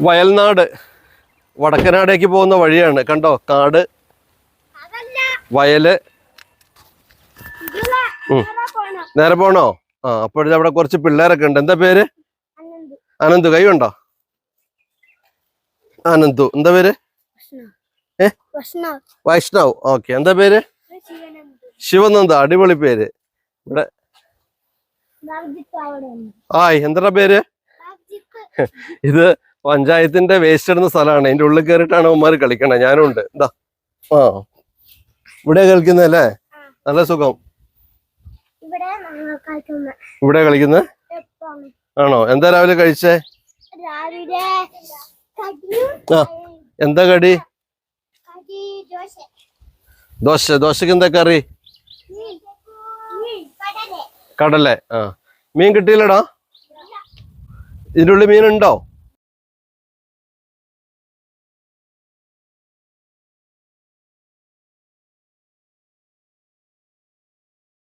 വയൽനാട് വടക്കനാടേക്ക് പോകുന്ന വഴിയാണ്. കണ്ടോ, കാട്, വയല്. നേരെ പോണോ? ആ, അപ്പോഴത്തെ അവിടെ കുറച്ച് പിള്ളേരൊക്കെ ഉണ്ട്. എന്താ പേര്? അനന്തു. കൈ ഉണ്ടോ? അനന്തു. എന്താ പേര്? വൈഷ്ണവ്. ഓക്കെ. എന്താ പേര്? ശിവനന്ദ. അടിപൊളി പേര്. ഇവിടെ എന്താ പേര്? ഇത് പഞ്ചായത്തിന്റെ വേസ്റ്റ് ഇടുന്ന സ്ഥലമാണ്. അതിന്റെ ഉള്ളിൽ കയറിയിട്ടാണ് അവന്മാര് കളിക്കണേ. ഞാനും ഉണ്ട്. എന്താ ഇവിടെ കളിക്കുന്നല്ലേ? നല്ല സുഖം. ഇവിടെ കളിക്കുന്ന ആണോ? എന്താ രാവിലെ കഴിച്ചേ? ആ, എന്താ കടി? ദോശ. ദോശക്ക് എന്താ കറി? കടല. ആ, മീൻ കിട്ടിയില്ലടാ? ഇതിൻ്റെ ഉള്ളിൽ മീനുണ്ടോ?